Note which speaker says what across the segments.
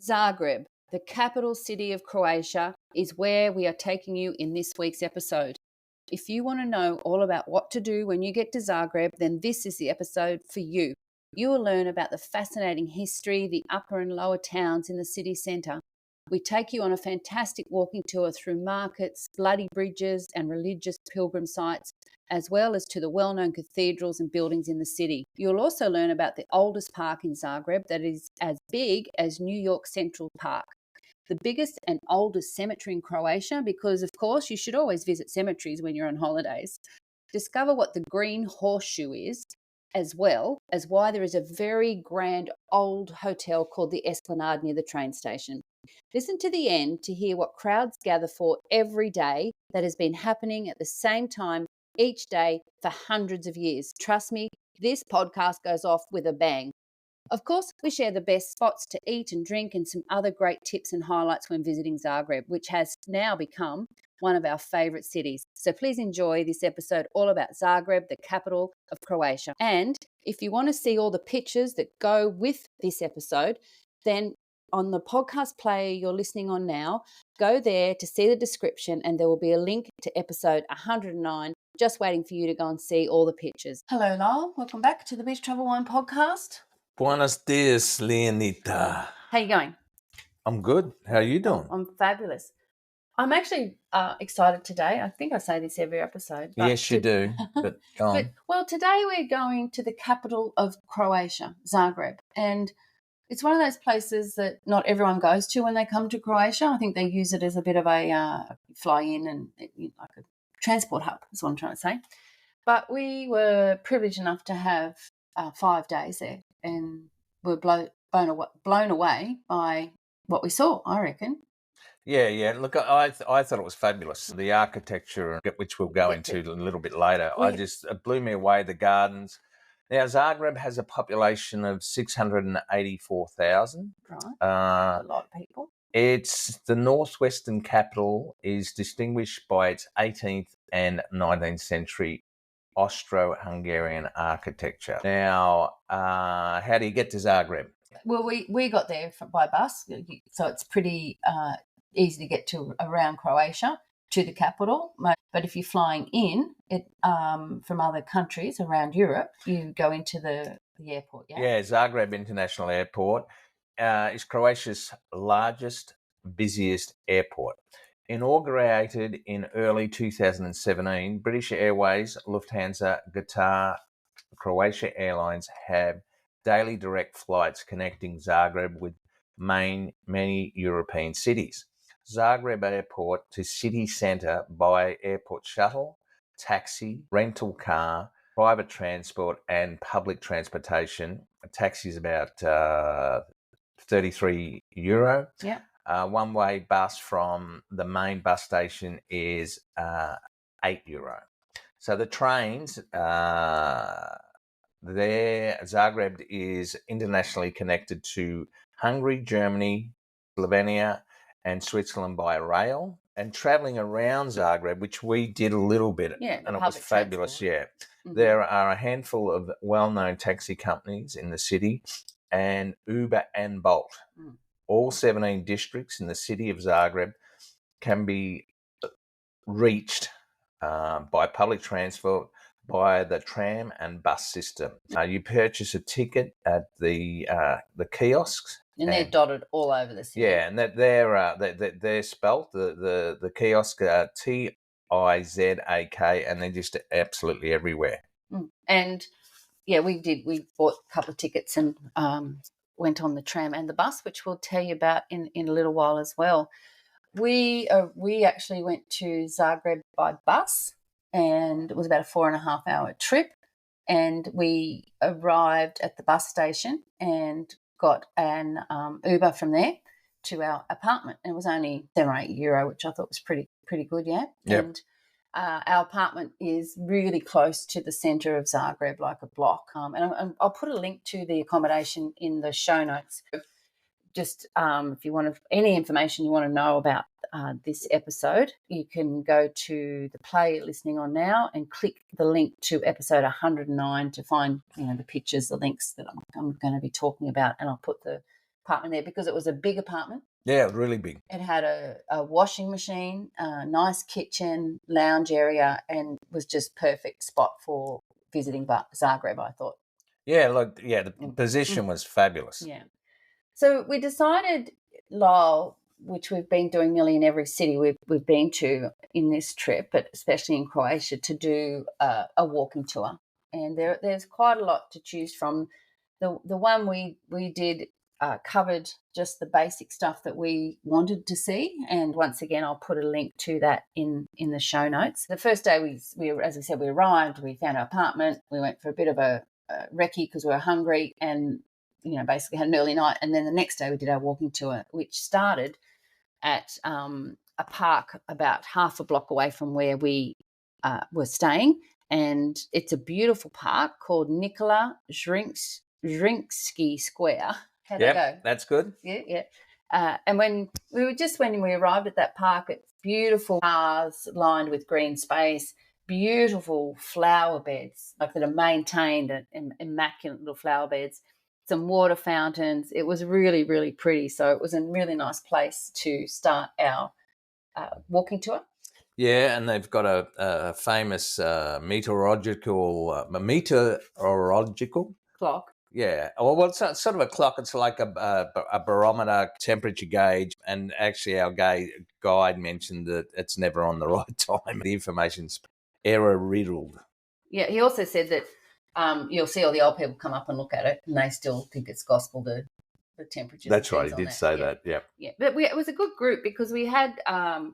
Speaker 1: Zagreb, the capital city of Croatia, is where we are taking you in this week's episode. If you want to know all about what to do when you get to Zagreb, then this is the episode for you. You will learn about the fascinating history, the upper and lower towns in the city centre. We take you on a fantastic walking tour through markets, bloody bridges, and religious pilgrim sites, as well as to the well-known cathedrals and buildings in the city. You'll also learn about the oldest park in Zagreb that is as big as New York Central Park, the biggest and oldest cemetery in Croatia, because, of course, you should always visit cemeteries when you're on holidays. Discover what the Green Horseshoe is, as well as why there is a very grand old hotel called the Esplanade near the train station. Listen to the end to hear what crowds gather for every day that has been happening at the same time each day for hundreds of years. Trust me, this podcast goes off with a bang. Of course, we share the best spots to eat and drink and some other great tips and highlights when visiting Zagreb, which has now become one of our favourite cities. So please enjoy this episode all about Zagreb, the capital of Croatia. And if you want to see all the pictures that go with this episode, then on the podcast player you're listening on now, go there to see the description and there will be a link to episode 109 just waiting for you to go and see all the pictures. Hello, Lyle. Welcome back to the Beach Travel Wine podcast.
Speaker 2: Buenos dias, Leonita.
Speaker 1: How you going?
Speaker 2: I'm good. How are you doing?
Speaker 1: I'm fabulous. I'm actually excited today. I think I say this every episode.
Speaker 2: Yes, you do. But go on.
Speaker 1: Well, today we're going to the capital of Croatia, Zagreb. And it's one of those places that not everyone goes to when they come to Croatia. I think they use it as a bit of a fly in and like a transport hub is what I'm trying to say. But we were privileged enough to have 5 days there and were blown away by what we saw, I reckon.
Speaker 2: Yeah. Look, I thought it was fabulous. The architecture, which we'll go into a little bit later, it blew me away, the gardens. Now, Zagreb has a population of 684,000.
Speaker 1: Right, a lot of people.
Speaker 2: It's the northwestern capital, is distinguished by its 18th and 19th century Austro-Hungarian architecture. Now, how do you get to Zagreb?
Speaker 1: Well, we got there by bus, so it's pretty easy to get to around Croatia to the capital. But if you're flying in from other countries around Europe, you go into the airport, yeah?
Speaker 2: Yeah, Zagreb International Airport is Croatia's largest, busiest airport. Inaugurated in early 2017, British Airways, Lufthansa, Qatar, Croatia Airlines have daily direct flights connecting Zagreb with many European cities. Zagreb Airport to city centre by airport shuttle, taxi, rental car, private transport and public transportation. A taxi is about €33.
Speaker 1: Yeah.
Speaker 2: One-way bus from the main bus station is €8. So the trains there, Zagreb is internationally connected to Hungary, Germany, Slovenia, and Switzerland by rail. And travelling around Zagreb, which we did a little bit, and it was fabulous.
Speaker 1: Transport.
Speaker 2: Yeah, There are a handful of well-known taxi companies in the city, and Uber and Bolt. All 17 districts in the city of Zagreb can be reached by public transport by the tram and bus system. You purchase a ticket at the kiosks.
Speaker 1: And they're dotted all over the city.
Speaker 2: Yeah, and they're spelt, the kiosk TIZAK, and they're just absolutely everywhere.
Speaker 1: And yeah, we bought a couple of tickets and went on the tram and the bus, which we'll tell you about in a little while as well. We actually went to Zagreb by bus, and it was about a 4.5 hour trip. And we arrived at the bus station and got an Uber from there to our apartment. And it was only €7 or €8, which I thought was pretty good, yeah.
Speaker 2: Yep.
Speaker 1: And our apartment is really close to the centre of Zagreb, like a block. And I'll put a link to the accommodation in the show notes. Just if you want any information you want to know about this episode, you can go to the play you're listening on now and click the link to episode 109 to find the pictures, the links that I'm going to be talking about, and I'll put the apartment there because it was a big apartment.
Speaker 2: Yeah, really big.
Speaker 1: It had a washing machine, a nice kitchen, lounge area, and was just perfect spot for visiting Zagreb, I thought.
Speaker 2: Yeah, look, yeah, the position was fabulous.
Speaker 1: Yeah. So we decided, Lyle, which we've been doing nearly in every city we've been to in this trip, but especially in Croatia, to do a walking tour. And there's quite a lot to choose from. The one we did covered just the basic stuff that we wanted to see. And once again, I'll put a link to that in the show notes. The first day, we as I said, we arrived, we found our apartment, we went for a bit of a recce because we were hungry and, basically had an early night. And then the next day we did our walking tour, which started at a park about half a block away from where we were staying. And it's a beautiful park called Nikola Zrinski Square. How'd that go?
Speaker 2: That's good.
Speaker 1: Yeah. And when we arrived at that park, it's beautiful paths lined with green space, beautiful flower beds, like that are maintained and immaculate little flower beds, some water fountains. It was really, really pretty. So it was a really nice place to start our walking tour.
Speaker 2: Yeah, and they've got a famous meteorological
Speaker 1: clock.
Speaker 2: Yeah, well, it's sort of a clock. It's like a barometer, temperature gauge, and actually our guide mentioned that it's never on the right time. The information's error-riddled.
Speaker 1: Yeah, he also said that you'll see all the old people come up and look at it, and they still think it's gospel, the temperature.
Speaker 2: That's right, he did say that, yeah.
Speaker 1: Yeah, but it was a good group because we had,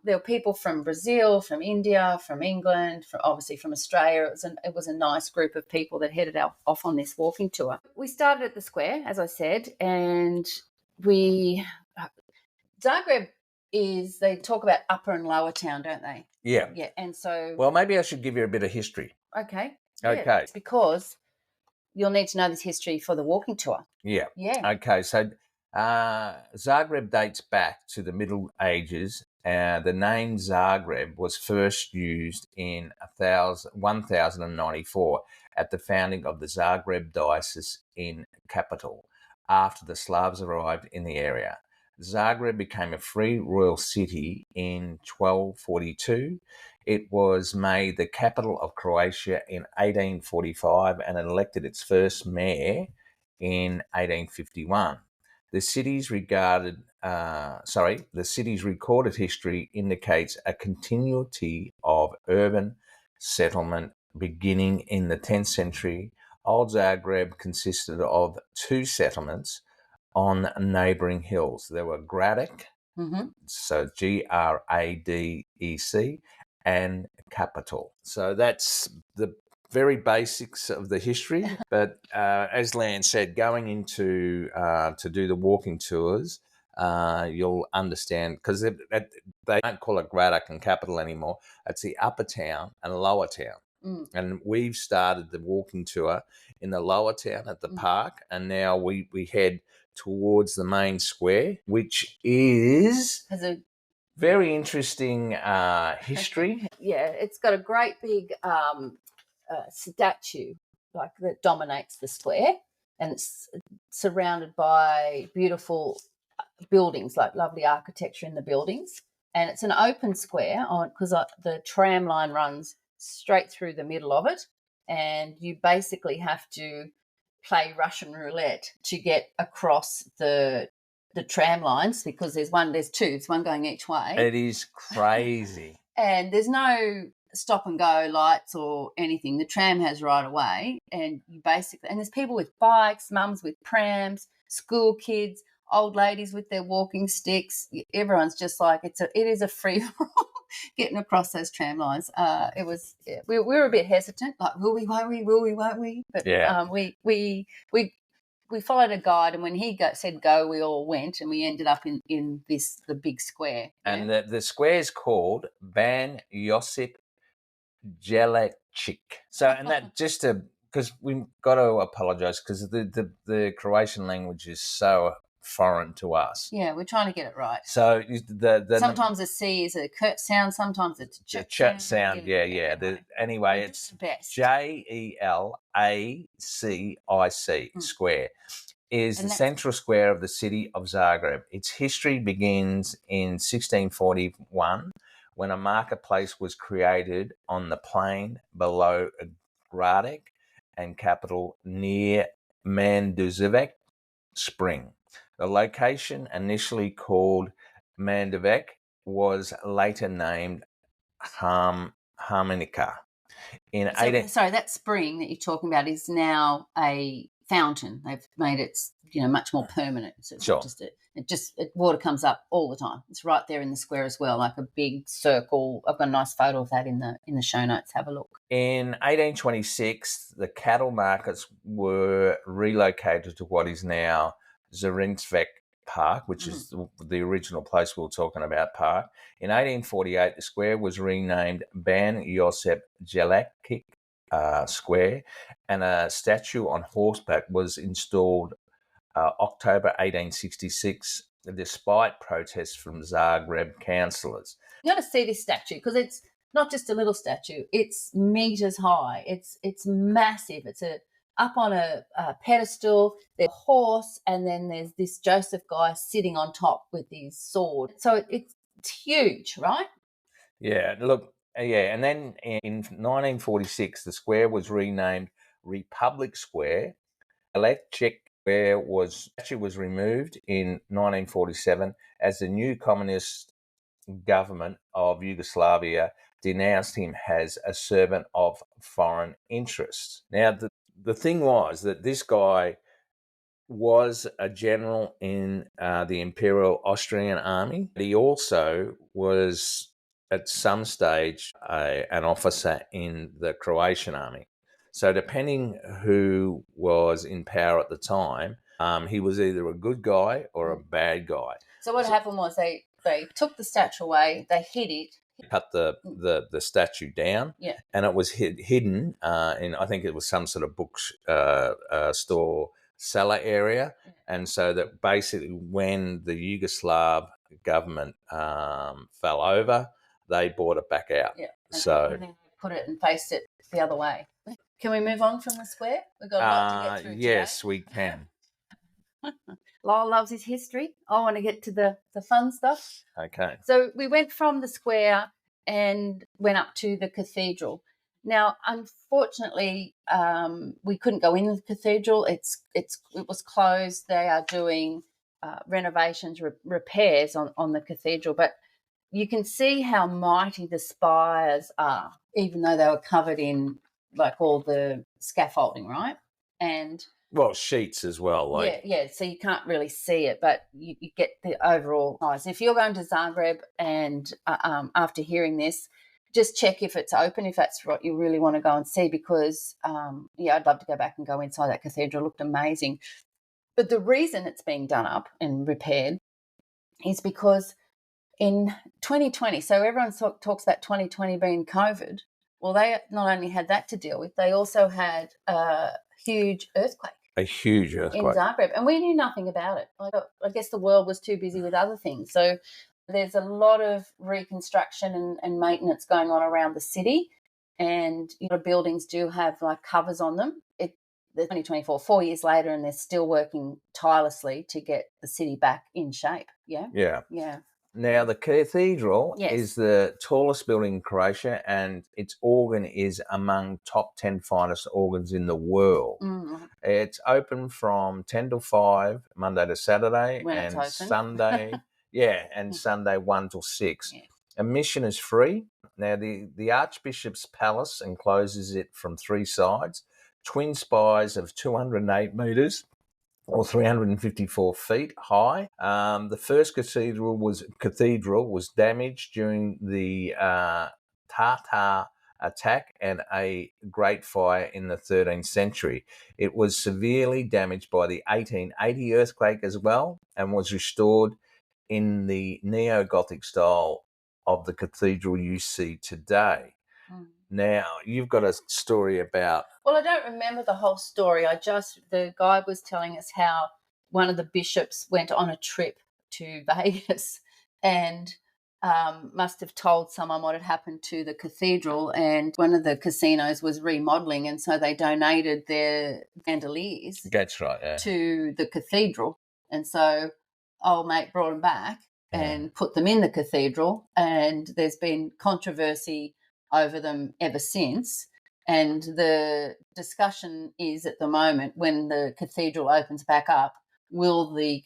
Speaker 1: there were people from Brazil, from India, from England, obviously from Australia. It was a nice group of people that headed off on this walking tour. We started at the square, as I said, and Zagreb they talk about upper and lower town, don't they?
Speaker 2: Yeah.
Speaker 1: Yeah, and so...
Speaker 2: Well, maybe I should give you a bit of history.
Speaker 1: Okay.
Speaker 2: Okay.
Speaker 1: Yeah, it's because you'll need to know this history for the walking tour.
Speaker 2: Yeah.
Speaker 1: Yeah.
Speaker 2: Okay, so Zagreb dates back to the Middle Ages. The name Zagreb was first used in 1094 at the founding of the Zagreb diocese in capital after the Slavs arrived in the area. Zagreb became a free royal city in 1242. It was made the capital of Croatia in 1845 and elected its first mayor in 1851. The city's recorded history indicates a continuity of urban settlement beginning in the 10th century. Old Zagreb consisted of two settlements on neighbouring hills. There were Gradec, so Gradec, and Capital. So that's the very basics of the history. But as Lan said, going into to do the walking tours, you'll understand, because they don't call it Gradec and Capital anymore. It's the upper town and lower town. And we've started the walking tour in the lower town at the park, and now we head towards the main square, which has a very interesting history.
Speaker 1: Yeah, it's got a great big statue that dominates the square, and it's surrounded by beautiful buildings, like lovely architecture in the buildings. And it's an open square because the tram line runs straight through the middle of it, and you basically have to play Russian roulette to get across the tram lines, because there's two, there's one going each way.
Speaker 2: It is crazy.
Speaker 1: And there's no stop and go lights or anything. The tram has right away, and there's people with bikes, mums with prams, school kids, old ladies with their walking sticks. Everyone's just like, it is a free for all getting across those tram lines. We were a bit hesitant, like, will we, won't we? But
Speaker 2: yeah.
Speaker 1: We followed a guide, and when he said go, we all went, and we ended up in the big square.
Speaker 2: And the square is called Ban Josip Jelacic. So, and that just because we've got to apologise, because the Croatian language is so foreign to us.
Speaker 1: Yeah, we're trying to get it right.
Speaker 2: So
Speaker 1: sometimes a C is a curt sound, sometimes it's a
Speaker 2: ch sound. Yeah. Anyway, it's Jelacic, square. is the central square of the city of Zagreb. Its history begins in 1641 when a marketplace was created on the plain below Gradec and capital near Manduzevec Spring. The location, initially called Manduvek, was later named Harmonica.
Speaker 1: Sorry, that spring that you're talking about is now a fountain. They've made it, much more permanent. So it's not just water comes up all the time. It's right there in the square as well, like a big circle. I've got a nice photo of that in the show notes. Have a look.
Speaker 2: In 1826, the cattle markets were relocated to what is now Zrinjvek Park, which is the original place we were talking about, park. In 1848, the square was renamed Ban Josip Jelakic Square, and a statue on horseback was installed October 1866, despite protests from Zagreb councillors.
Speaker 1: You got to see this statue because it's not just a little statue; it's meters high. It's massive. It's up on a pedestal. There's a horse, and then there's this Joseph guy sitting on top with his sword. So it's huge, right?
Speaker 2: Yeah. Look. Yeah. And then in 1946, the square was renamed Republic Square. Electric Square statue was removed in 1947 as the new communist government of Yugoslavia denounced him as a servant of foreign interests. Now, the thing was that this guy was a general in the Imperial Austrian Army. He also was, at some stage, an officer in the Croatian Army. So depending who was in power at the time, he was either a good guy or a bad guy.
Speaker 1: So what happened was they took the statue away, they hid it.
Speaker 2: Cut the statue down, and it was hidden in, I think it was some sort of book store cellar area, and so that basically when the Yugoslav government fell over, they brought it back out.
Speaker 1: Yeah, and then put it and faced it the other way. Can we move on from the square? We've got a lot to get through today.
Speaker 2: Yes, we can.
Speaker 1: Lyle loves his history. I want to get to the fun stuff.
Speaker 2: Okay.
Speaker 1: So we went from the square and went up to the cathedral. Now, unfortunately, we couldn't go in the cathedral. It was closed. They are doing renovations, repairs on the cathedral. But you can see how mighty the spires are, even though they were covered in like all the scaffolding, right? And
Speaker 2: sheets as well.
Speaker 1: So you can't really see it, but you get the overall size. If you're going to Zagreb and after hearing this, just check if it's open, if that's what you really want to go and see, because, I'd love to go back and go inside that cathedral. It looked amazing. But the reason it's being done up and repaired is because in 2020, so everyone talks about 2020 being COVID. Well, they not only had that to deal with, they also had a huge earthquake.
Speaker 2: A huge earthquake.
Speaker 1: In Zagreb. And we knew nothing about it. I guess the world was too busy with other things. So there's a lot of reconstruction and maintenance going on around the city. And buildings do have like covers on them. The 2024, 4 years later, and they're still working tirelessly to get the city back in shape. Yeah? Yeah.
Speaker 2: Now, the cathedral is the tallest building in Croatia, and its organ is among top 10 finest organs in the world. Mm-hmm. It's open from 10 to 5, Monday to Saturday, and Sunday, and Sunday 1 till 6. Yeah. Admission is free. Now, the Archbishop's Palace encloses it from 3 sides, twin spires of 208 metres, or 354 feet high. The first cathedral was damaged during the Tatar attack and a great fire in the 13th century. It was severely damaged by the 1880 earthquake as well, and was restored in the neo-Gothic style of the cathedral you see today. Now, you've got a story about...
Speaker 1: Well, I don't remember the whole story. The guy was telling us how one of the bishops went on a trip to Vegas and must have told someone what had happened to the cathedral, and one of the casinos was remodeling, and so they donated their chandeliers
Speaker 2: That's right, yeah.
Speaker 1: to the cathedral. And so old mate brought them back and put them in the cathedral, and there's been controversy over them ever since. And the discussion is at the moment, when the cathedral opens back up, will the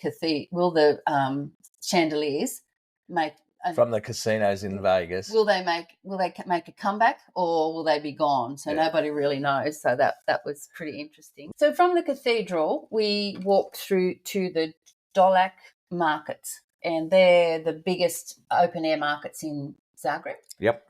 Speaker 1: chandeliers make
Speaker 2: from the casinos in Vegas?
Speaker 1: Will they make a comeback, or will they be gone? So nobody really knows. So that was pretty interesting. So from the cathedral, we walked through to the Dolac markets, and they're the biggest open air markets in Zagreb.
Speaker 2: Yep.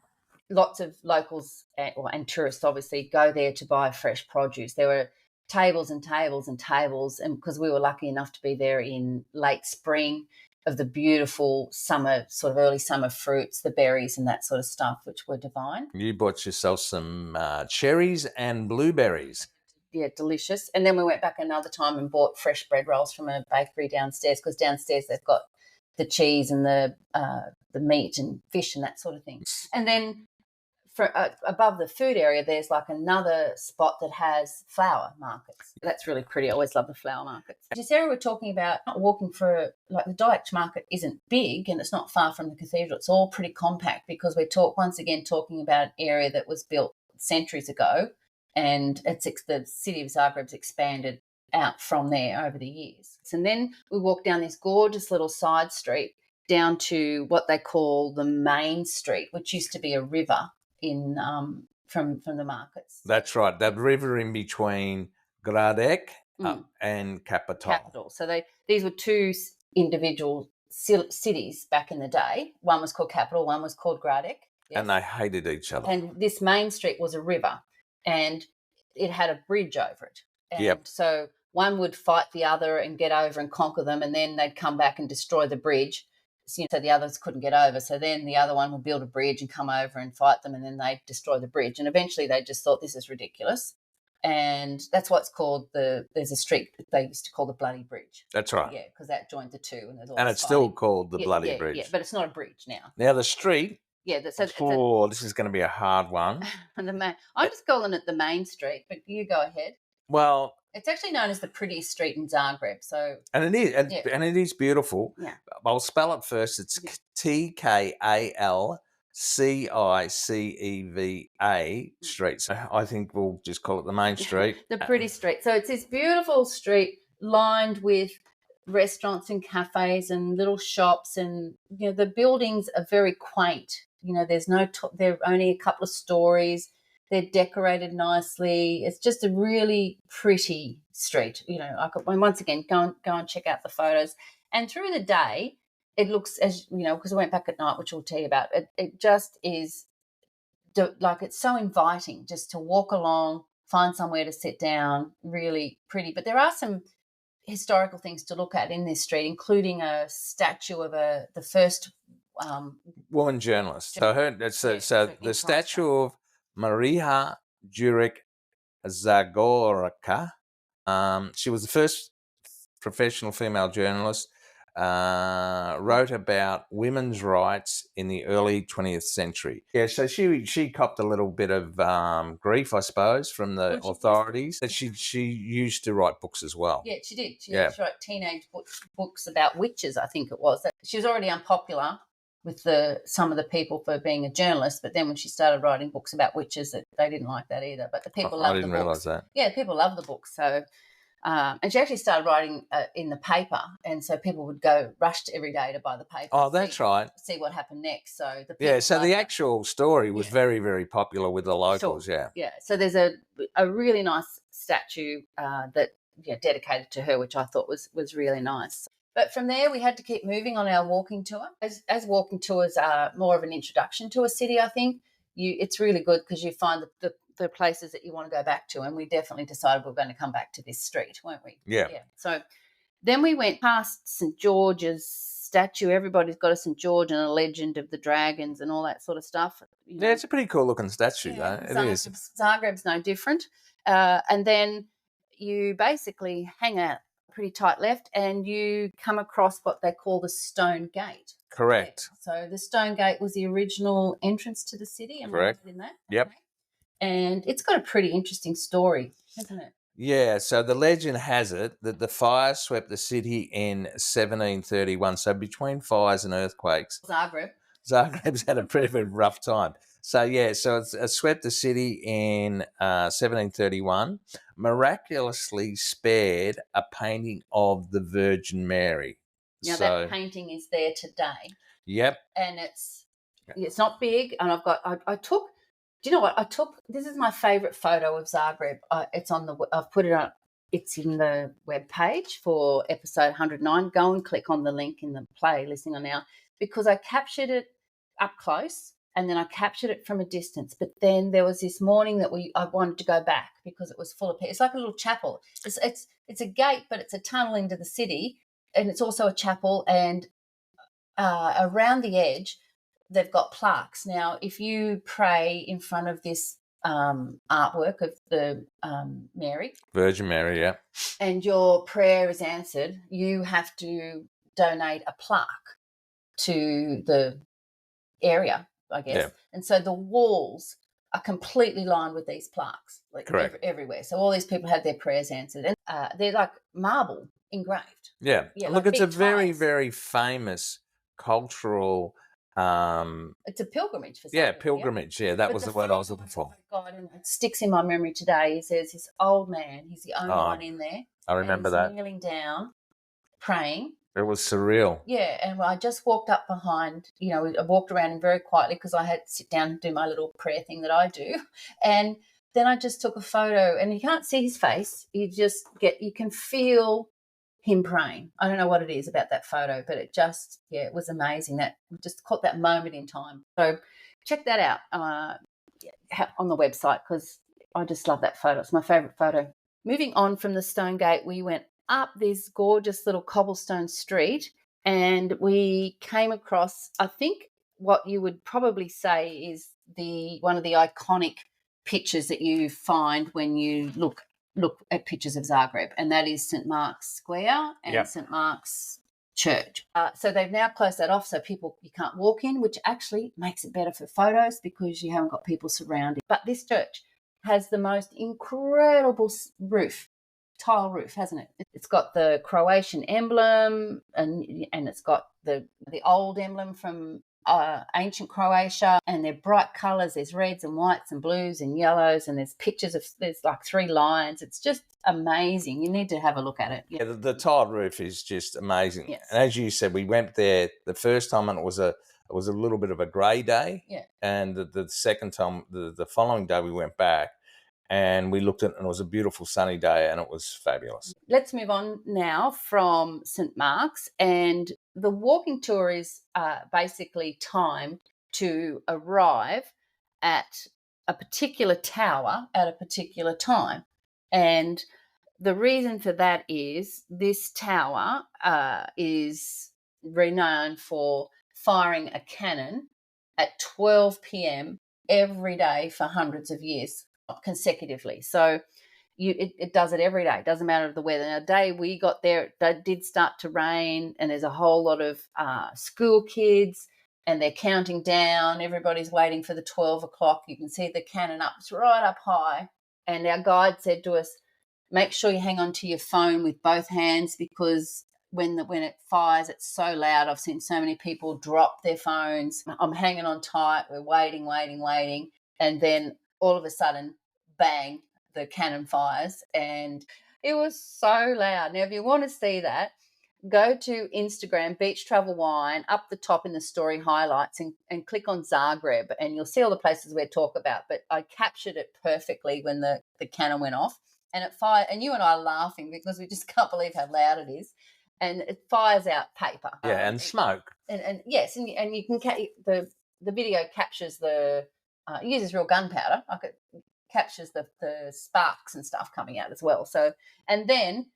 Speaker 1: Lots of locals and tourists obviously go there to buy fresh produce. There were tables and tables and tables, and because we were lucky enough to be there in late spring, of the beautiful summer, sort of early summer fruits, the berries and that sort of stuff, which were divine.
Speaker 2: You bought yourself some cherries and blueberries.
Speaker 1: Yeah, delicious. And then we went back another time and bought fresh bread rolls from a bakery downstairs, because downstairs they've got the cheese and the meat and fish and that sort of thing. And then above the food area, there's like another spot that has flower markets. That's really pretty. I always love the flower markets. Sarah, we're talking about walking for, like, the Dulwich market isn't big and it's not far from the cathedral. It's all pretty compact, because we're once again talking about an area that was built centuries ago, and the city of Zagreb's expanded out from there over the years. And then we walked down this gorgeous little side street down to what they call the main street, which used to be a river in from the markets.
Speaker 2: That's right. That river in between Gradec and Capital.
Speaker 1: So these were two individual cities back in the day. One was called Capital, one was called Gradec.
Speaker 2: Yes. And they hated each other.
Speaker 1: And this main street was a river, and it had a bridge over it. And so one would fight the other and get over and conquer them, and then they'd come back and destroy the bridge. So the others couldn't get over. So then the other one would build a bridge and come over and fight them, and then they'd destroy the bridge. And eventually they just thought, this is ridiculous. And that's what's called there's a street that they used to call the Bloody Bridge.
Speaker 2: That's right.
Speaker 1: Yeah, because that joined the two.
Speaker 2: And it's still called the Bloody Bridge.
Speaker 1: Yeah, but it's not a bridge now.
Speaker 2: Now the street.
Speaker 1: Yeah.
Speaker 2: This is going to be a hard one.
Speaker 1: I'm just calling it the main street, but you go ahead.
Speaker 2: Well,
Speaker 1: it's actually known as the prettiest street in Zagreb. So,
Speaker 2: and it is, and it is beautiful.
Speaker 1: Yeah.
Speaker 2: I'll spell it first. It's TKALCICEVA street. So I think we'll just call it the main street.
Speaker 1: The pretty street. So it's this beautiful street lined with restaurants and cafes and little shops, and the buildings are very quaint. There's they're only a couple of stories. They're decorated nicely. It's just a really pretty street. Once again, go and check out the photos. And through the day, it looks, as because I went back at night, which we'll tell you about. It just is like, it's so inviting just to walk along, find somewhere to sit down. Really pretty. But there are some historical things to look at in this street, including a statue of the first
Speaker 2: woman journalist. So the statue of Maria Juric Zagorka. She was the first professional female journalist, wrote about women's rights in the early 20th century. Yeah, so she copped a little bit of grief, I suppose, from the authorities. That she used to write books as well.
Speaker 1: Yeah, she did. She used to write teenage books about witches, I think it was. She was already unpopular with some of the people for being a journalist, but then when she started writing books about witches, they didn't like that either. But the people loved the books. I didn't realise that. Yeah, people loved the books. So, and she actually started writing in the paper, and so people would rush every day to buy the paper.
Speaker 2: Oh, that's right.
Speaker 1: See what happened next. So
Speaker 2: the actual story was very, very popular with the locals.
Speaker 1: Sure. Yeah. So there's a really nice statue that dedicated to her, which I thought was really nice. But from there, we had to keep moving on our walking tour. As walking tours are more of an introduction to a city, I think, it's really good because you find the places that you want to go back to. And we definitely decided we were going to come back to this street, weren't we?
Speaker 2: Yeah.
Speaker 1: So then we went past St. George's statue. Everybody's got a St. George and a legend of the dragons and all that sort of stuff.
Speaker 2: Yeah, it's a pretty cool looking statue, though. It is.
Speaker 1: Zagreb's no different. And then you basically hang out pretty tight left, and you come across what they call the Stone Gate.
Speaker 2: Correct.
Speaker 1: So the Stone Gate was the original entrance to the city. Am I right in that?
Speaker 2: Yep.
Speaker 1: Okay. And it's got a pretty interesting story, hasn't it?
Speaker 2: Yeah, so the legend has it that the fire swept the city in 1731. So between fires and earthquakes, Zagreb's had a pretty rough time. So yeah, so it swept the city in 1731, miraculously spared a painting of the Virgin Mary.
Speaker 1: Now that painting is there today.
Speaker 2: Yep.
Speaker 1: And it's not big, and I took. Do you know what I took? This is my favourite photo of Zagreb. It's on I've put it on. It's in the web page for episode 109. Go and click on the link in the play listening on now, because I captured it up close and then I captured it from a distance. But then there was this morning that I wanted to go back because it was full of people. It's like a little chapel. It's a gate, but it's a tunnel into the city, and it's also a chapel. And around the edge, they've got plaques. Now, if you pray in front of this artwork of the
Speaker 2: Virgin Mary, yeah,
Speaker 1: and your prayer is answered, you have to donate a plaque to the area, I guess. Yeah. And so the walls are completely lined with these plaques, like everywhere. So all these people had their prayers answered, and they're like marble engraved.
Speaker 2: Yeah. Look, like it's a very, very famous cultural.
Speaker 1: It's a pilgrimage for something.
Speaker 2: Yeah, pilgrimage. Yeah, that was the word I was looking for.
Speaker 1: God, and it sticks in my memory today. He says this old man. He's the only one in there.
Speaker 2: I remember that.
Speaker 1: Kneeling down, praying.
Speaker 2: It was surreal.
Speaker 1: Yeah, and I just walked up behind. I walked around him very quietly because I had to sit down and do my little prayer thing that I do, and then I just took a photo. And you can't see his face. You can feel him praying. I don't know what it is about that photo, but it was amazing. That just caught that moment in time. So check that out on the website, because I just love that photo. It's my favourite photo. Moving on from the Stone Gate, we went up this gorgeous little cobblestone street, and we came across, I think, what you would probably say is one of the iconic pictures that you find when you look at pictures of Zagreb, and that is St. Mark's Square and St. Mark's Church. So they've now closed that off, so you can't walk in, which actually makes it better for photos because you haven't got people surrounding. But this church has the most incredible tile roof, hasn't it? It's got the Croatian emblem, and it's got the old emblem from ancient Croatia, and they're bright colours. There's reds and whites and blues and yellows, and there's pictures there's like 3 lions. It's just amazing. You need to have a look at it.
Speaker 2: Yeah, the tiled roof is just amazing.
Speaker 1: Yes.
Speaker 2: And as you said, we went there the first time and it was a little bit of a grey day.
Speaker 1: Yeah.
Speaker 2: And the second time, the following day, we went back and we looked at it, and it was a beautiful sunny day, and it was fabulous.
Speaker 1: Let's move on now from St. Mark's, and the walking tour is basically timed to arrive at a particular tower at a particular time. And the reason for that is this tower is renowned for firing a cannon at 12 p.m. every day for hundreds of years consecutively. So it does it every day. It doesn't matter the weather. Now, the day we got there, it did start to rain, and there's a whole lot of school kids, and they're counting down. Everybody's waiting for the 12 o'clock. You can see the cannon up. It's right up high. And our guide said to us, make sure you hang on to your phone with both hands, because when it fires, it's so loud. I've seen so many people drop their phones. I'm hanging on tight. We're waiting. And then all of a sudden, bang, the cannon fires, and it was so loud. Now, if you want to see that, go to Instagram, Beach Travel Wine, up the top in the story highlights, and click on Zagreb, and you'll see all the places we talk about. But I captured it perfectly when the cannon went off, and it fired, and you and I are laughing because we just can't believe how loud it is. And it fires out paper.
Speaker 2: Yeah, and smoke.
Speaker 1: And yes, and you can the video captures it uses real gunpowder. Like it captures the sparks and stuff coming out as well. So, and then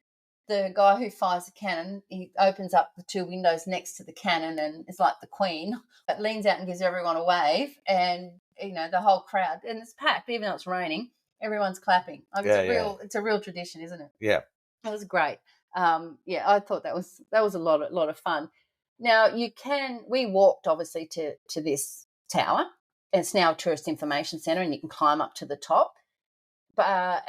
Speaker 1: the guy who fires the cannon, he opens up the 2 windows next to the cannon, and it's like the Queen. It leans out and gives everyone a wave, and the whole crowd, and it's packed even though it's raining. Everyone's clapping. It's a real tradition, isn't it?
Speaker 2: Yeah,
Speaker 1: it was great. Yeah, I thought that was a lot of fun. Now we walked obviously to this tower. It's now a tourist information centre, and you can climb up to the top. But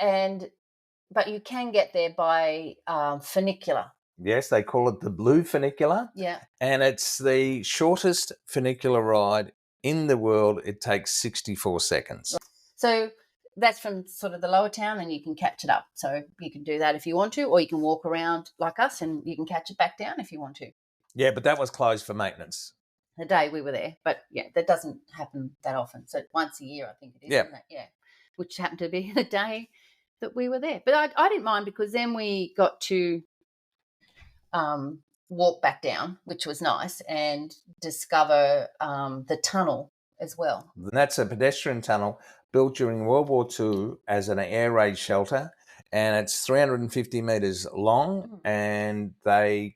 Speaker 1: you can get there by funicular.
Speaker 2: Yes, they call it the Blue Funicular.
Speaker 1: Yeah.
Speaker 2: And it's the shortest funicular ride in the world. It takes 64 seconds.
Speaker 1: So that's from sort of the lower town, and you can catch it up. So you can do that if you want to, or you can walk around like us and you can catch it back down if you want to.
Speaker 2: Yeah, but that was closed for maintenance.
Speaker 1: The day we were there. But yeah, that doesn't happen that often. So once a year, I think it is.
Speaker 2: Yeah.
Speaker 1: Isn't it? Yeah. Which happened to be the day that we were there. But I didn't mind, because then we got to walk back down, which was nice, and discover the tunnel as well.
Speaker 2: And that's a pedestrian tunnel built during World War II as an air raid shelter, and it's 350 metres long, and they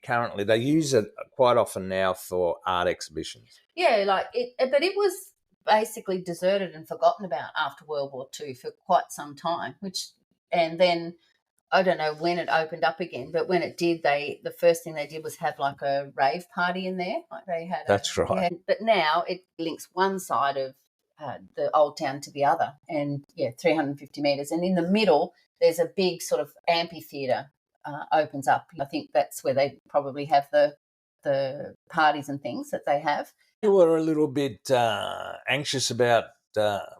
Speaker 2: use it quite often now for art exhibitions.
Speaker 1: Yeah, but it was basically deserted and forgotten about after World War II for quite some time, and then I don't know when it opened up again, but when it did, the first thing they did was have like a rave party in there. Like they had.
Speaker 2: That's right.
Speaker 1: Yeah, but now it links one side of the old town to the other, and 350 metres. And in the middle, there's a big sort of amphitheatre opens up. I think that's where they probably have the parties and things that they have.
Speaker 2: You were a little bit anxious about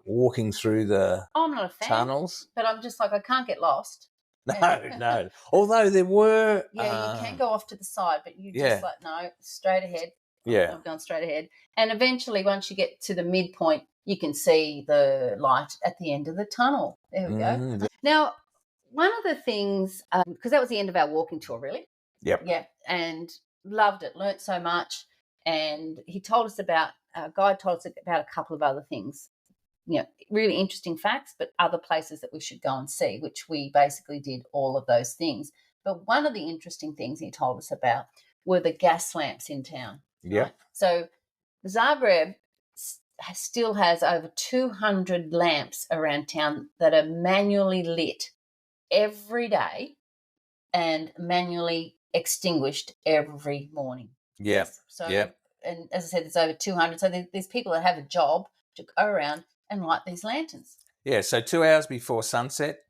Speaker 2: walking through the
Speaker 1: I'm not a fan,
Speaker 2: tunnels,
Speaker 1: but I'm just like, I can't get lost.
Speaker 2: No. Although there were...
Speaker 1: you can go off to the side, but you just no, straight ahead.
Speaker 2: Yeah.
Speaker 1: I'm going straight ahead. And eventually, once you get to the midpoint, you can see the light at the end of the tunnel. There we go. Now, one of the things, because that was the end of our walking tour, really.
Speaker 2: Yep.
Speaker 1: Yeah, and loved it, learnt so much. And our guide told us about a couple of other things. Really interesting facts, but other places that we should go and see, which we basically did all of those things. But one of the interesting things he told us about were the gas lamps in town.
Speaker 2: Yeah.
Speaker 1: Right? So Zagreb still has over 200 lamps around town that are manually lit every day and manually extinguished every morning.
Speaker 2: Yeah.
Speaker 1: Yes. So, and as I said, there's over 200. So there's people that have a job to go around and light these lanterns. Yeah,
Speaker 2: so 2 hours before sunset,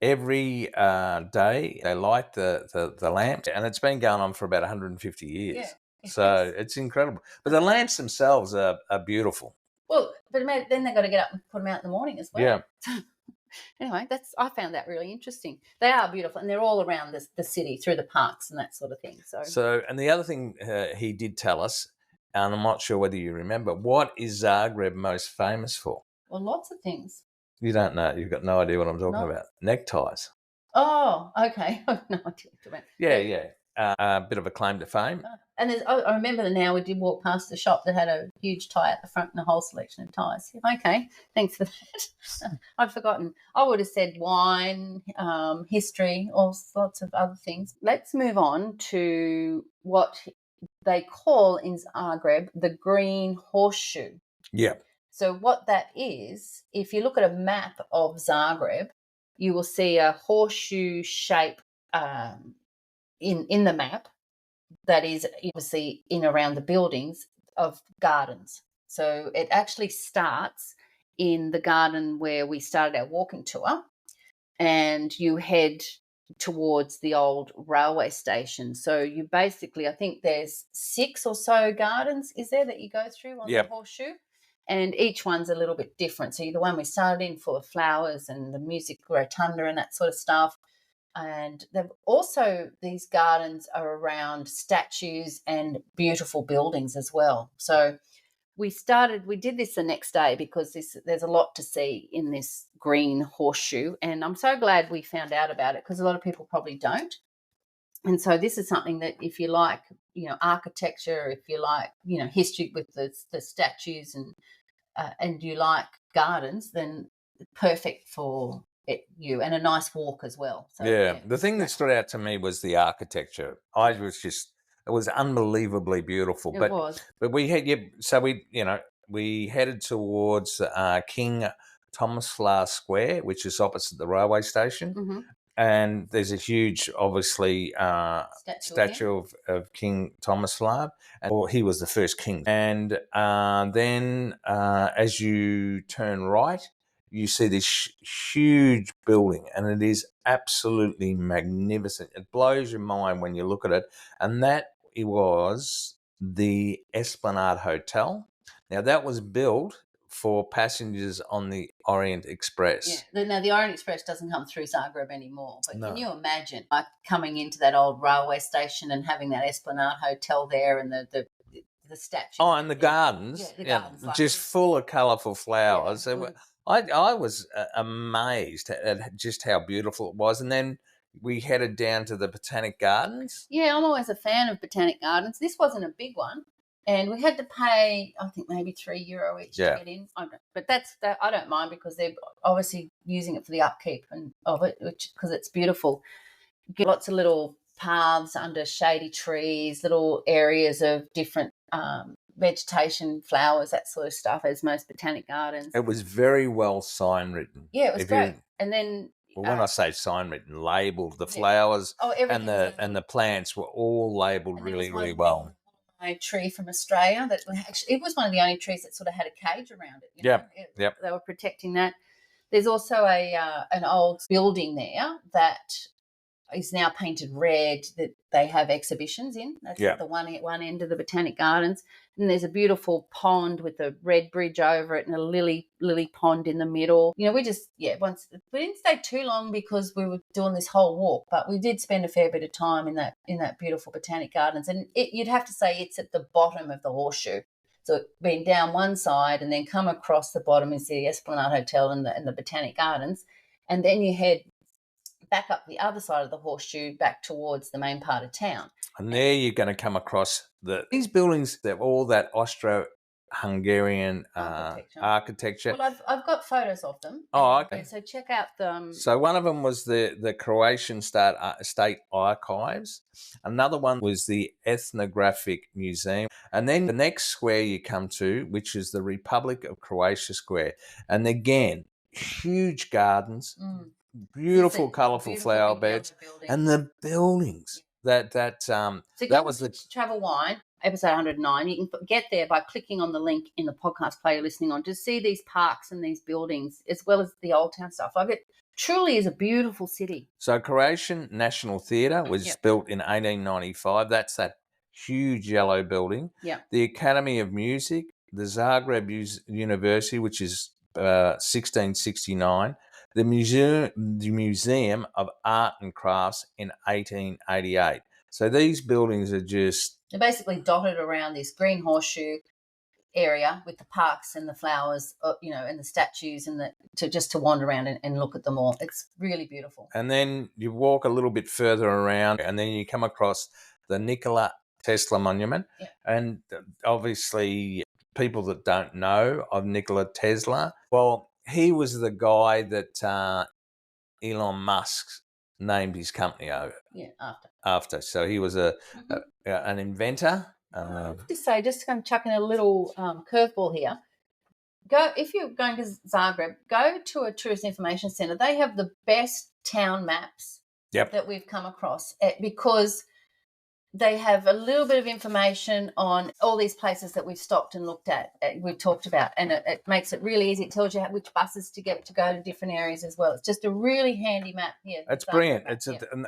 Speaker 2: every day they light the lamp, and it's been going on for about 150 years. Yeah, so it's incredible. But the lamps themselves are beautiful.
Speaker 1: Well, but then they've got to get up and put them out in the morning as well.
Speaker 2: Yeah.
Speaker 1: Anyway, I found that really interesting. They are beautiful, and they're all around the city through the parks and that sort of thing.
Speaker 2: So and the other thing he did tell us, and I'm not sure whether you remember, what is Zagreb most famous for?
Speaker 1: Well, lots of things.
Speaker 2: You don't know. You've got no idea what I'm talking about. Neckties.
Speaker 1: Oh, okay. I have no idea what you're talking about.
Speaker 2: Yeah. A bit of a claim to fame.
Speaker 1: And I remember now we did walk past a shop that had a huge tie at the front and a whole selection of ties. Okay, thanks for that. I'd forgotten. I would have said wine, history, all sorts of other things. Let's move on to what they call in Zagreb the green horseshoe.
Speaker 2: Yeah.
Speaker 1: So what that is, if you look at a map of Zagreb, you will see a horseshoe shape in the map that is obviously in around the buildings of gardens. So it actually starts in the garden where we started our walking tour, and you head towards the old railway station. So you basically, I think there's 6 or so gardens, is there, that you go through on the horseshoe? And each one's a little bit different. So the one we started in, full of flowers and the music rotunda and that sort of stuff. And they've also, these gardens are around statues and beautiful buildings as well. So we did this the next day because there's a lot to see in this green horseshoe. And I'm so glad we found out about it, because a lot of people probably don't. And so this is something that if you like, architecture, if you like, history with the statues and you like gardens, then perfect for you, and a nice walk as well. So,
Speaker 2: the thing that stood out to me was the architecture. It was unbelievably beautiful.
Speaker 1: It was.
Speaker 2: But we headed towards King Tomislav Square, which is opposite the railway station.
Speaker 1: Mm-hmm.
Speaker 2: and there's a huge, obviously, statue of King Tomislav, and he was the first king. And then as you turn right, you see this huge building, and it is absolutely magnificent. It blows your mind when you look at it. And that it was the Esplanade Hotel. Now, that was built for passengers on the Orient Express.
Speaker 1: Yeah. Now, the Orient Express doesn't come through Zagreb anymore, but
Speaker 2: No.
Speaker 1: Can you imagine coming into that old railway station and having that Esplanade Hotel there and the statues?
Speaker 2: Oh, and the gardens.
Speaker 1: Yeah, the gardens. Like
Speaker 2: just full of colourful flowers.
Speaker 1: Yeah.
Speaker 2: I was amazed at just how beautiful it was. And then we headed down to the Botanic Gardens.
Speaker 1: Yeah, I'm always a fan of Botanic Gardens. This wasn't a big one. And we had to pay, I think, maybe €3 each to get in. But I don't mind because they're obviously using it for the upkeep of it, because it's beautiful. You get lots of little paths under shady trees, little areas of different vegetation, flowers, that sort of stuff, as most botanic gardens.
Speaker 2: It was very well sign written.
Speaker 1: Yeah, it was great. And then
Speaker 2: when I say sign written, labelled, the flowers and the plants were all labelled really, really well.
Speaker 1: A tree from Australia that actually, it was one of the only trees that sort of had a cage around it. They were protecting that. There's also an old building there that is now painted red that they have exhibitions in. That's at the one end of the Botanic Gardens. And there's a beautiful pond with a red bridge over it and a lily pond in the middle. You know, we didn't stay too long because we were doing this whole walk, but we did spend a fair bit of time in that beautiful Botanic Gardens. And you'd have to say it's at the bottom of the horseshoe. So being down one side and then come across the bottom is the Esplanade Hotel and the Botanic Gardens. And then you head back up the other side of the horseshoe back towards the main part of town.
Speaker 2: And there you're going to come across these buildings. They're all that Austro-Hungarian architecture.
Speaker 1: Well, I've got photos of them.
Speaker 2: Oh, okay.
Speaker 1: So check out them.
Speaker 2: So one of them was the Croatian State Archives. Another one was the Ethnographic Museum. And then the next square you come to, which is the Republic of Croatia Square. And again, huge gardens. Beautiful, colourful flower beds, and the buildings. That was the
Speaker 1: Travel Wine, episode 109. You can get there by clicking on the link in the podcast player you're listening on to see these parks and these buildings as well as the Old Town stuff. Like, it truly is a beautiful city.
Speaker 2: So Croatian National Theatre was built in 1895. That's that huge yellow building.
Speaker 1: Yeah.
Speaker 2: The Academy of Music, the Zagreb University, which is 1669. The Museum of Art and Crafts in 1888. So these buildings are
Speaker 1: they're basically dotted around this green horseshoe area with the parks and the flowers, and the statues and to wander around and look at them all. It's really beautiful.
Speaker 2: And then you walk a little bit further around, and then you come across the Nikola Tesla Monument. Yeah. And obviously, people that don't know of Nikola Tesla, well, he was the guy that Elon Musk named his company over.
Speaker 1: Yeah,
Speaker 2: after. So he was an inventor.
Speaker 1: I have to say, just kind of chucking a little curveball here. If you're going to Zagreb, go to a tourist information centre. They have the best town maps that we've come across because they have a little bit of information on all these places that we've stopped and looked at, we've talked about, and it makes it really easy. It tells you which buses to get to go to different areas as well. It's just a really handy map here.
Speaker 2: It's brilliant.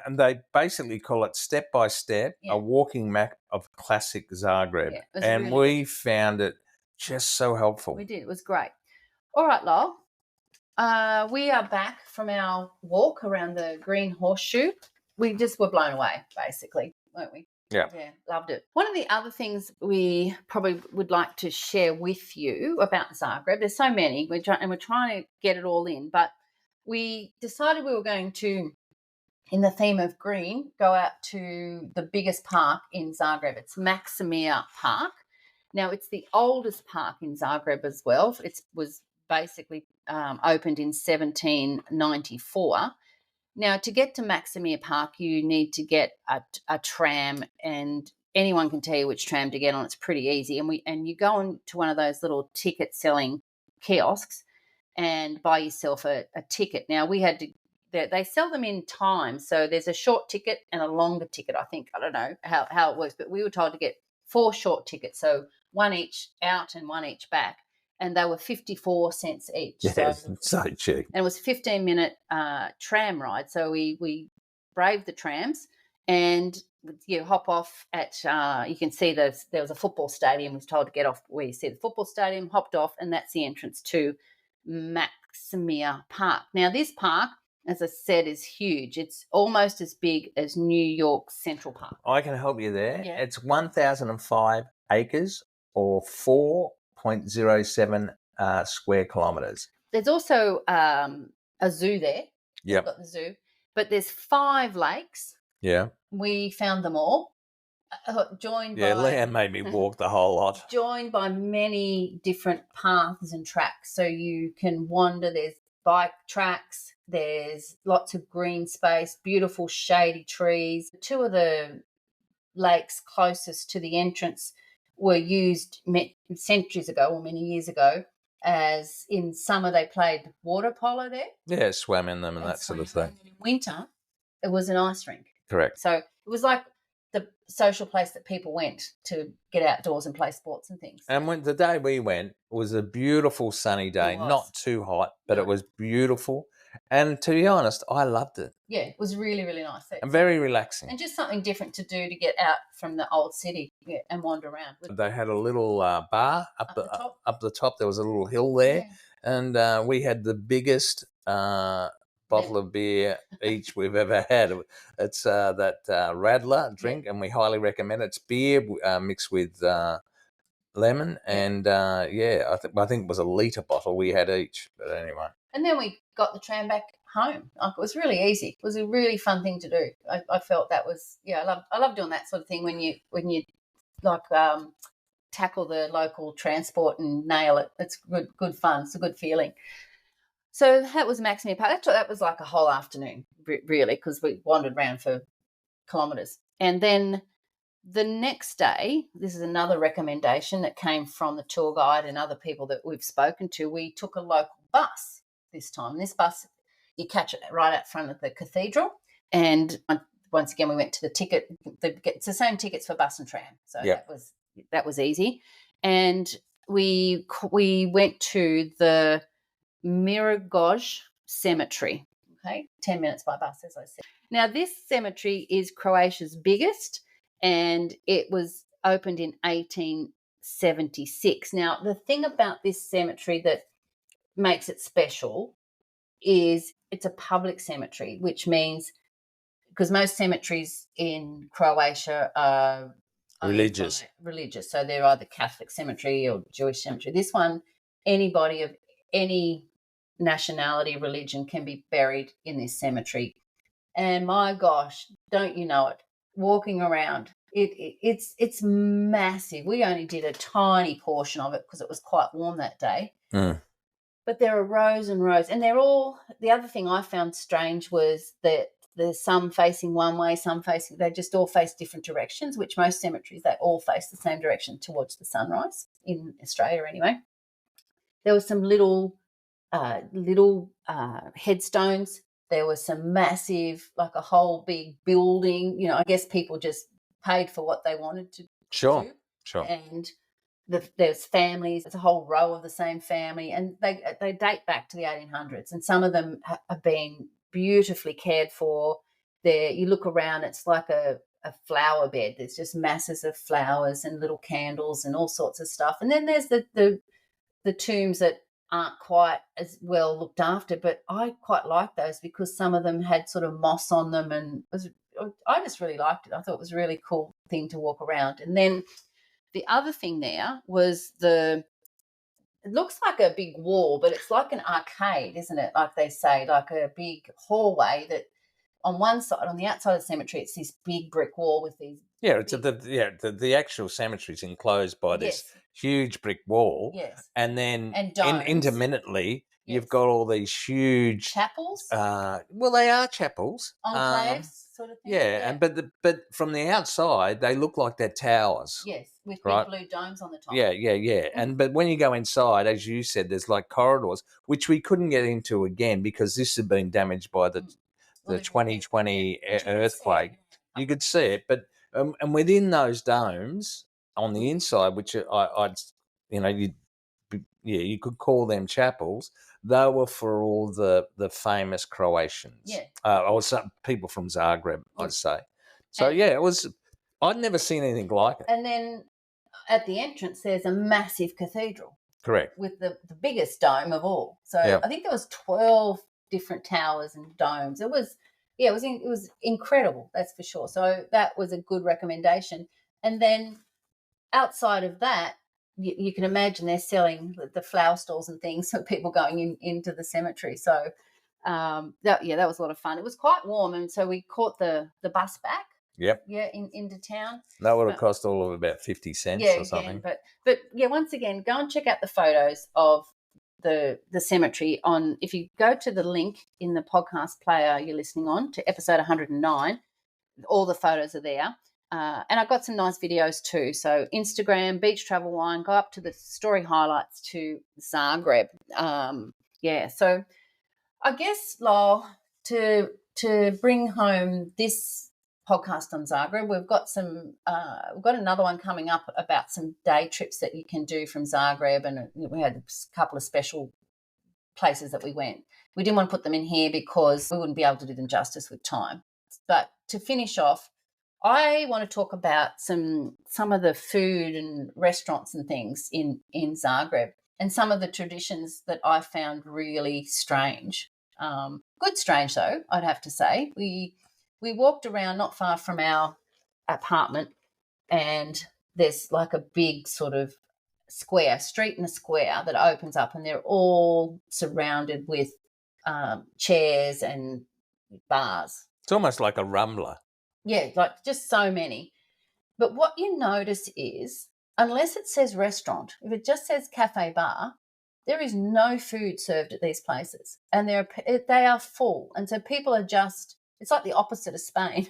Speaker 2: And they basically call it step by step, a walking map of classic Zagreb. Yeah, and we found it just so helpful.
Speaker 1: We did. It was great. All right, Lowell. We are back from our walk around the green horseshoe. We just were blown away, basically, weren't we?
Speaker 2: Yeah,
Speaker 1: loved it. One of the other things we probably would like to share with you about Zagreb, there's so many, we're trying to get it all in, but we decided we were going to, in the theme of green, go out to the biggest park in Zagreb. It's Maksimir Park. Now, it's the oldest park in Zagreb as well. It was basically opened in 1794. Now, to get to Maksimir Park, you need to get a tram, and anyone can tell you which tram to get on. It's pretty easy. And you go on to one of those little ticket selling kiosks and buy yourself a ticket. Now, we had to they sell them in time. So there's a short ticket and a longer ticket, I think. I don't know how it works, but we were told to get 4 short tickets, so one each out and one each back, and they were 54 cents each.
Speaker 2: Yes, so cheap.
Speaker 1: And it was a 15-minute tram ride. So we braved the trams, and you hop off at, you can see there was a football stadium. We was told to get off where you see the football stadium, hopped off, and that's the entrance to Maximia Park. Now, this park, as I said, is huge. It's almost as big as New York Central Park.
Speaker 2: I can help you there.
Speaker 1: Yeah.
Speaker 2: It's 1,005 acres or 4.07 square kilometres.
Speaker 1: There's also a zoo there.
Speaker 2: Yep.
Speaker 1: We've got the zoo. But there's 5 lakes.
Speaker 2: Yeah.
Speaker 1: We found them all. Joined by
Speaker 2: Leanne made me walk the whole lot.
Speaker 1: Joined by many different paths and tracks. So you can wander. There's bike tracks. There's lots of green space, beautiful shady trees. 2 of the lakes closest to the entrance were used centuries ago or many years ago, as in summer they played water polo there.
Speaker 2: Yeah, swam in them and that sort of thing.
Speaker 1: And in winter, it was an ice rink.
Speaker 2: Correct.
Speaker 1: So it was like the social place that people went to get outdoors and play sports and things.
Speaker 2: And when the day we went was a beautiful sunny day, not too hot, but it was beautiful. And to be honest, I loved it.
Speaker 1: Yeah, it was really, really nice.
Speaker 2: And very relaxing.
Speaker 1: And just something different to do to get out from the old city and wander around.
Speaker 2: They had a little bar up the top. There was a little hill there. Yeah. And we had the biggest bottle of beer each we've ever had. It's that Radler drink, and we highly recommend it. It's beer mixed with lemon, and I think it was a litre bottle we had each. But anyway.
Speaker 1: And then we got the tram back home. Like, it was really easy. It was a really fun thing to do. I felt that was, I love doing that sort of thing when you like tackle the local transport and nail it. It's good fun. It's a good feeling. So that was Maximia Park. That was like a whole afternoon, really, because we wandered around for kilometres. And then the next day, this is another recommendation that came from the tour guide and other people that we've spoken to. We took a local bus this time. This bus, you catch it right out front of the cathedral. And once again, we went to the ticket. It's the same tickets for bus and tram. So that was easy. And we went to the Mirogoj Cemetery. Okay, 10 minutes by bus, as I said. Now, this cemetery is Croatia's biggest, and it was opened in 1876. Now, the thing about this cemetery that makes it special is it's a public cemetery, which means, because most cemeteries in Croatia are
Speaker 2: religious,
Speaker 1: so they're either Catholic cemetery or Jewish cemetery. This one, anybody of any nationality, religion can be buried in this cemetery. And my gosh, don't you know it? Walking around, it's massive. We only did a tiny portion of it because it was quite warm that day. But there are rows and rows, and they're all. The other thing I found strange was that there's some facing one way, some facing. They just all face different directions. Which most cemeteries, they all face the same direction towards the sunrise in Australia, anyway. There were some little headstones. There was some massive, like a whole big building. I guess people just paid for what they wanted to do.
Speaker 2: Sure.
Speaker 1: And there's families. It's a whole row of the same family, and they date back to the 1800s. And some of them have been beautifully cared for. There, you look around, it's like a flower bed. There's just masses of flowers and little candles and all sorts of stuff. And then there's the tombs that aren't quite as well looked after, but I quite like those because some of them had sort of moss on them, and I just really liked it. I thought it was a really cool thing to walk around. And then the other thing there was it looks like a big wall, but it's like an arcade, isn't it? Like they say, like a big hallway that on one side, on the outside of the cemetery, it's this big brick wall with these.
Speaker 2: Yeah, it's the actual cemetery is enclosed by this huge brick wall.
Speaker 1: Yes.
Speaker 2: And then
Speaker 1: domes.
Speaker 2: intermittently, you've got all these huge
Speaker 1: chapels.
Speaker 2: Well, they are chapels.
Speaker 1: Enclaves. sort of thing.
Speaker 2: Yeah, and but from the outside they look like they're towers.
Speaker 1: Yes, with
Speaker 2: right?
Speaker 1: big blue domes on the top.
Speaker 2: Yeah. But when you go inside, as you said, there's like corridors which we couldn't get into again because this had been damaged by the 2020 earthquake. You could see it, but and within those domes on the inside, which I'd you could call them chapels. They were for all the famous Croatians, or some people from Zagreb, I'd say. So it was. I'd never seen anything like it.
Speaker 1: And then at the entrance, there's a massive cathedral.
Speaker 2: Correct.
Speaker 1: With the biggest dome of all. So I think there was 12 different towers and domes. It was incredible, that's for sure. So that was a good recommendation. And then outside of that, you can imagine they're selling the flower stalls and things for people going into the cemetery. So that was a lot of fun. It was quite warm, and so we caught the bus back.
Speaker 2: Yep.
Speaker 1: Yeah, into town.
Speaker 2: That would have cost all of about 50 cents or something.
Speaker 1: But once again, go and check out the photos of the cemetery if you go to the link in the podcast player you're listening on to episode 109, all the photos are there. And I've got some nice videos too. So Instagram, Beach Travel Wine, go up to the story highlights to Zagreb. So I guess, Lyle, to bring home this podcast on Zagreb, we've got another one coming up about some day trips that you can do from Zagreb, and we had a couple of special places that we went. We didn't want to put them in here because we wouldn't be able to do them justice with time. But to finish off, I want to talk about some of the food and restaurants and things in Zagreb, and some of the traditions that I found really strange. Good strange though, I'd have to say. We walked around not far from our apartment, and there's like a big sort of street and a square that opens up, and they're all surrounded with chairs and bars.
Speaker 2: It's almost like a Rumbler.
Speaker 1: Yeah, like just so many. But what you notice is, unless it says restaurant, if it just says cafe bar, there is no food served at these places, and they are full. And so people are just, it's like the opposite of Spain.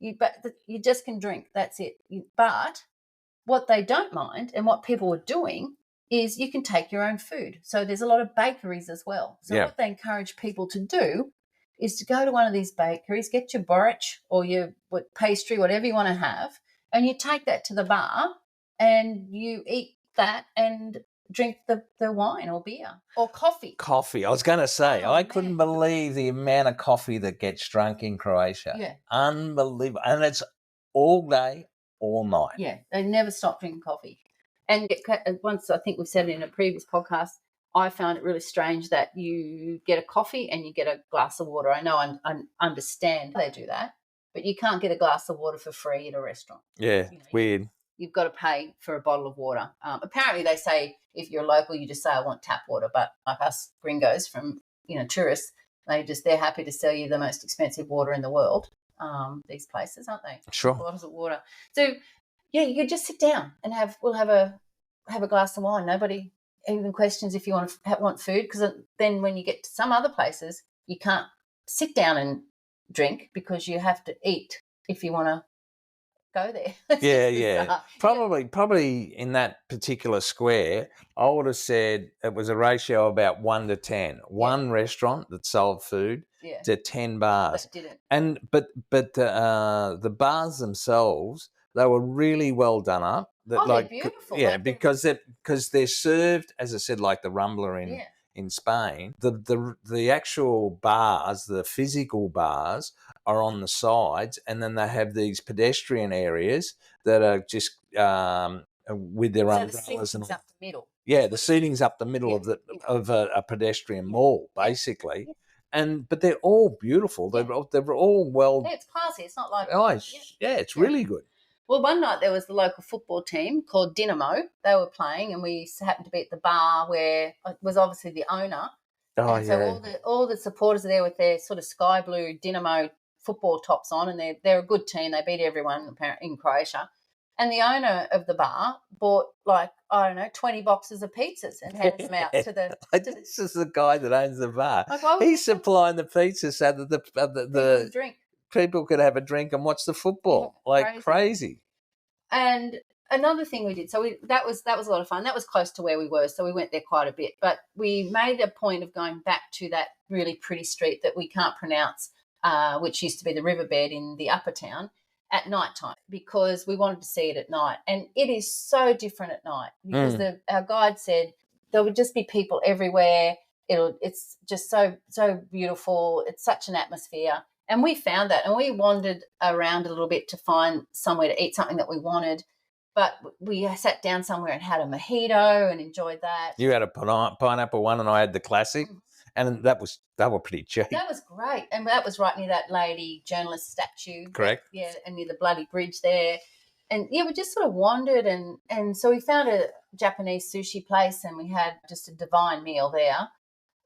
Speaker 1: You just can drink, that's it. But what they don't mind, and what people are doing, is you can take your own food. So there's a lot of bakeries as well. So what they encourage people to do is to go to one of these bakeries, get your borich or your pastry, whatever you want to have, and you take that to the bar and you eat that and drink the wine or beer or coffee.
Speaker 2: I was going to say, I couldn't believe the amount of coffee that gets drunk in Croatia.
Speaker 1: Yeah.
Speaker 2: Unbelievable. And it's all day, all night.
Speaker 1: Yeah, they never stop drinking coffee. And once, I think we've said it in a previous podcast, I found it really strange that you get a coffee and you get a glass of water. I know I understand they do that, but you can't get a glass of water for free at a restaurant.
Speaker 2: Yeah, weird.
Speaker 1: You've got to pay for a bottle of water. Apparently they say if you're local, you just say, I want tap water. But like us gringos from, tourists, they're happy to sell you the most expensive water in the world. These places, aren't they?
Speaker 2: Sure.
Speaker 1: Bottles of water. So, yeah, you could just sit down and we'll have a glass of wine. Nobody even questions if you want food, because then when you get to some other places, you can't sit down and drink because you have to eat if you want to go there.
Speaker 2: Yeah. Probably in that particular square, I would have said it was a ratio about 1 to 10. One restaurant that sold food to 10 bars.
Speaker 1: That didn't.
Speaker 2: And but the bars themselves, they were really well done up.
Speaker 1: They're beautiful.
Speaker 2: Yeah, because they're served, as I said, like the Rumbler in Spain. The actual bars, the physical bars, are on the sides, and then they have these pedestrian areas that are just with their umbrellas and
Speaker 1: up the middle.
Speaker 2: Yeah, the seating's up the middle of a pedestrian mall, basically.
Speaker 1: Yeah.
Speaker 2: But they're all beautiful. They're all well.
Speaker 1: Yeah, it's classy. It's not like
Speaker 2: it's really good.
Speaker 1: Well, one night there was the local football team called Dinamo. They were playing, and we happened to be at the bar where it was obviously the owner. So all the supporters are there with their sort of sky blue Dinamo football tops on, and they're a good team. They beat everyone apparently in Croatia. And the owner of the bar bought 20 boxes of pizzas and handed them out to the.
Speaker 2: This is the guy that owns the bar. He's supplying the pizzas so that the
Speaker 1: drink.
Speaker 2: people could have a drink and watch the football.
Speaker 1: Yeah,
Speaker 2: Like crazy.
Speaker 1: And another thing we did, so that was a lot of fun. That was close to where we were, so we went there quite a bit. But we made a point of going back to that really pretty street that we can't pronounce, which used to be the riverbed in the upper town, at night time, because we wanted to see it at night. And it is so different at night, because our guide said there would just be people everywhere. It's just so beautiful. It's such an atmosphere. And we found that, and we wandered around a little bit to find somewhere to eat something that we wanted. But we sat down somewhere and had a mojito and enjoyed that.
Speaker 2: You had a pineapple one, and I had the classic, and they were pretty cheap.
Speaker 1: That was great, and that was right near that lady journalist statue.
Speaker 2: Correct.
Speaker 1: And near the bloody bridge there. And we just sort of wandered, and so we found a Japanese sushi place, and we had just a divine meal there,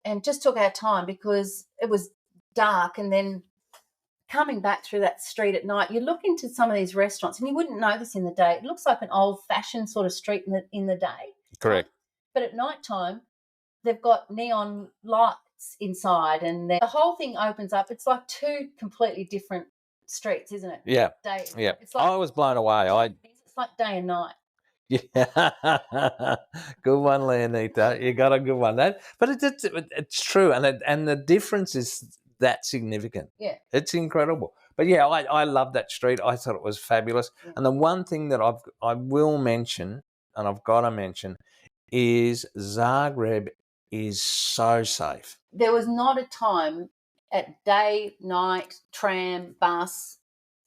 Speaker 1: and just took our time because it was dark. And then coming back through that street at night, you look into some of these restaurants and you wouldn't know this in the day. It looks like an old-fashioned sort of street in the day.
Speaker 2: Correct.
Speaker 1: But at night time, they've got neon lights inside, and the whole thing opens up. It's like two completely different streets, isn't it?
Speaker 2: Yeah. Yeah. It's like, I was blown away.
Speaker 1: It's like day and night.
Speaker 2: Yeah, good one, Leonita. You got a good one. But it's true, and the difference is that significant.
Speaker 1: Yeah,
Speaker 2: it's incredible. But yeah, I love that street. I thought it was fabulous. Yeah. And the one thing that I will mention, and I've got to mention, is Zagreb is so safe.
Speaker 1: There was not a time at day, night, tram, bus,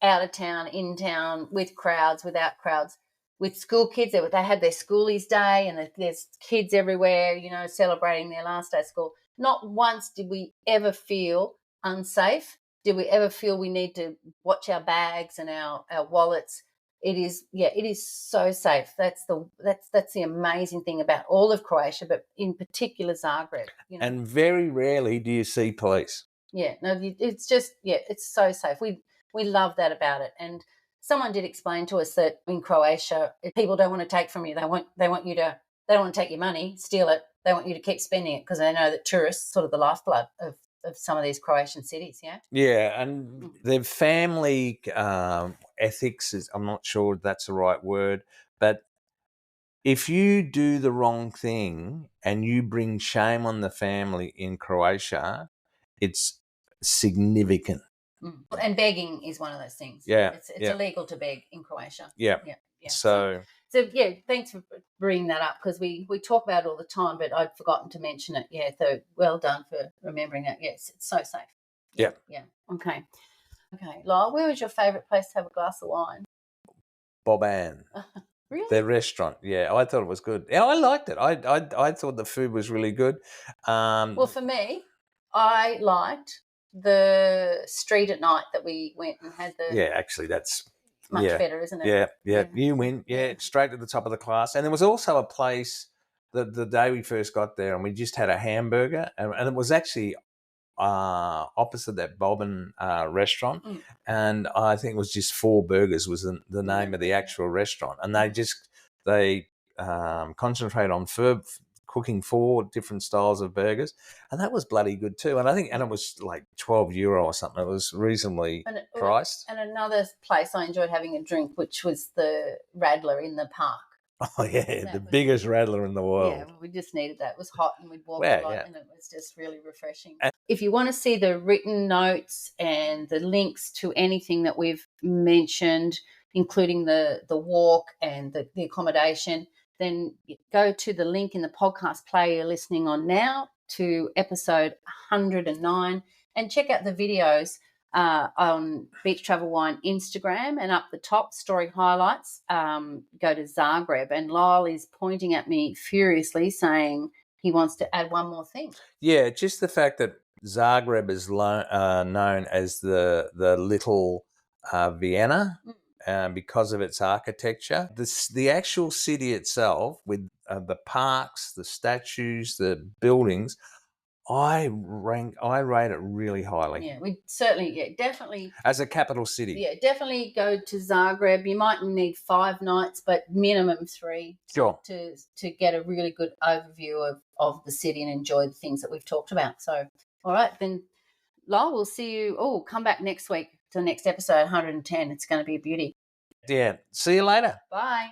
Speaker 1: out of town, in town, with crowds, without crowds. With school kids, they had their schoolies day, and there's kids everywhere, celebrating their last day of school. Not once did we ever feel unsafe. Did we ever feel we need to watch our bags and our wallets? It is so safe. That's the amazing thing about all of Croatia, but in particular Zagreb.
Speaker 2: And very rarely do you see police.
Speaker 1: Yeah, no, it's just it's so safe. We love that about it. And someone did explain to us that in Croatia, if people don't want to take from you, they don't want to take your money, steal it. They want you to keep spending it, because they know that tourists sort of the lifeblood of some of these Croatian cities.
Speaker 2: Yeah, and their family ethics is, I'm not sure that's the right word, but if you do the wrong thing and you bring shame on the family in Croatia, it's significant.
Speaker 1: And begging is one of those things.
Speaker 2: Yeah,
Speaker 1: it's illegal to beg in Croatia.
Speaker 2: Yeah. So
Speaker 1: thanks for bringing that up, because we talk about it all the time, but I'd forgotten to mention it. Yeah, so well done for remembering that. Yes, it's so safe.
Speaker 2: Yeah.
Speaker 1: Okay, Lyle, where was your favourite place to have a glass of wine?
Speaker 2: Boban.
Speaker 1: Really?
Speaker 2: Their restaurant. Yeah, I thought it was good. Yeah, I liked it. I thought the food was really good.
Speaker 1: Well, for me, I liked the street at night that we went and had the...
Speaker 2: Yeah, actually, that's...
Speaker 1: much better, isn't it?
Speaker 2: Yeah. You win. Yeah, straight to the top of the class. And there was also a place the day we first got there, and we just had a hamburger, and it was actually opposite that Boban restaurant, and I think it was just 4 burgers was the name of the actual restaurant, and they concentrate on cooking 4 different styles of burgers, and that was bloody good too. And it was like €12 or something. It was reasonably priced.
Speaker 1: And another place I enjoyed having a drink, which was the Radler in the park.
Speaker 2: Oh yeah, the biggest Radler in the world.
Speaker 1: Yeah, we just needed that. It was hot, and we'd walk a lot, and it was just really refreshing. If you want to see the written notes and the links to anything that we've mentioned, including the walk and the accommodation, then go to the link in the podcast player you're listening on now to episode 109, and check out the videos on Beach Travel Wine Instagram, and up the top, story highlights, go to Zagreb. And Lyle is pointing at me furiously saying he wants to add one more thing. Yeah,
Speaker 2: just the fact that Zagreb is known as the little Vienna. Because of its architecture. The actual city itself, with the parks, the statues, the buildings, I rate it really highly.
Speaker 1: Yeah, we certainly, definitely.
Speaker 2: As a capital city.
Speaker 1: Yeah, definitely go to Zagreb. You might need 5 nights, but minimum 3.
Speaker 2: Sure.
Speaker 1: To get a really good overview of the city and enjoy the things that we've talked about. So, all right, then, Lol, we'll see you. Oh, come back next week to the next episode, 110. It's going to be a beauty.
Speaker 2: Yeah. See you later.
Speaker 1: Bye.